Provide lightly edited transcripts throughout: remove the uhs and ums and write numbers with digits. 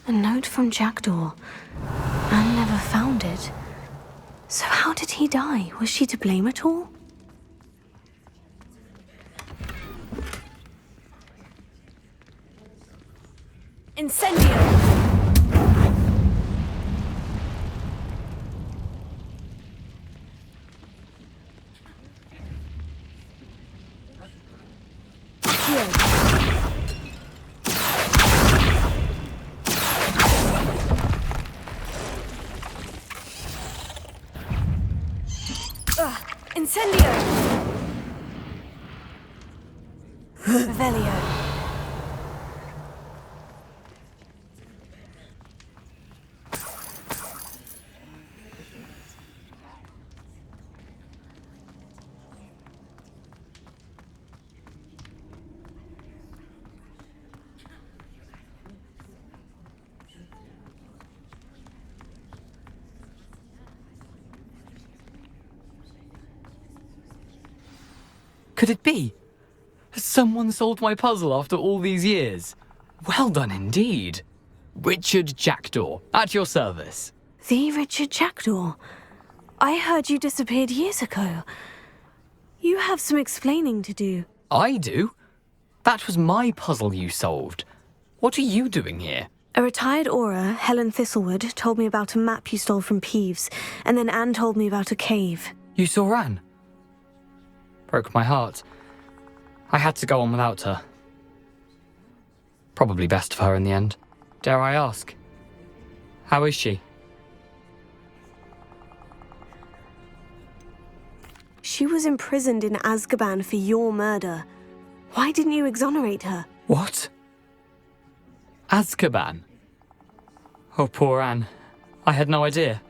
A note from Jackdaw. Anne never found it. So how did he die? Was she to blame at all? Incendio! Incendio! Revelio. Could it be? Has someone solved my puzzle after all these years? Well done indeed. Richard Jackdaw, at your service. The Richard Jackdaw? I heard you disappeared years ago. You have some explaining to do. I do? That was my puzzle you solved. What are you doing here? A retired Aura, Helen Thistlewood, told me about a map you stole from Peeves, and then Anne told me about a cave. You saw Anne? Broke my heart. I had to go on without her. Probably best for her in the end. Dare I ask? How is she? She was imprisoned in Azkaban for your murder. Why didn't you exonerate her? What? Azkaban? Oh, poor Anne. I had no idea.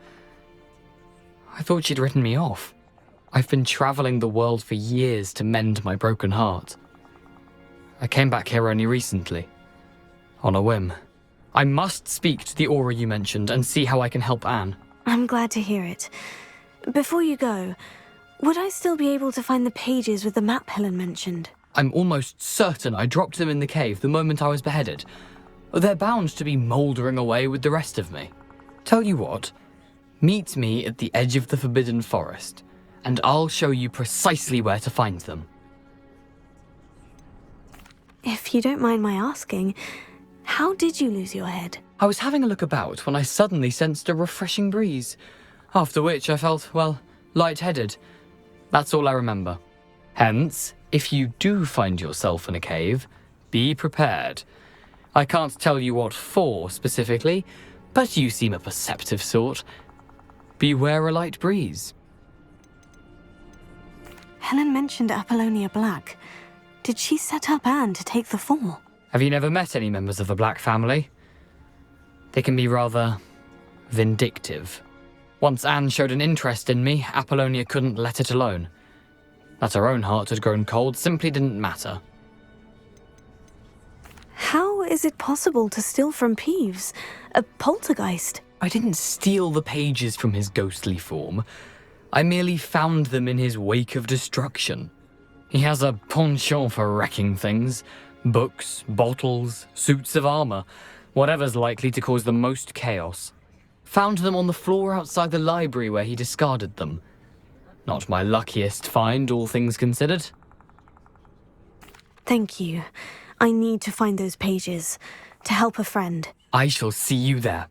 I thought she'd written me off. I've been travelling the world for years to mend my broken heart. I came back here only recently, on a whim. I must speak to the Aura you mentioned and see how I can help Anne. I'm glad to hear it. Before you go, would I still be able to find the pages with the map Helen mentioned? I'm almost certain I dropped them in the cave the moment I was beheaded. They're bound to be mouldering away with the rest of me. Tell you what, meet me at the edge of the Forbidden Forest, and I'll show you precisely where to find them. If you don't mind my asking, how did you lose your head? I was having a look about when I suddenly sensed a refreshing breeze, after which I felt, well, lightheaded. That's all I remember. Hence, if you do find yourself in a cave, be prepared. I can't tell you what for specifically, but you seem a perceptive sort. Beware a light breeze. Helen mentioned Apollonia Black. Did she set up Anne to take the fall? Have you never met any members of the Black family? They can be rather vindictive. Once Anne showed an interest in me, Apollonia couldn't let it alone. That her own heart had grown cold simply didn't matter. How is it possible to steal from Peeves? A poltergeist? I didn't steal the pages from his ghostly form. I merely found them in his wake of destruction. He has a penchant for wrecking things. Books, bottles, suits of armor, whatever's likely to cause the most chaos. Found them on the floor outside the library where he discarded them. Not my luckiest find, all things considered. Thank you. I need to find those pages to help a friend. I shall see you there.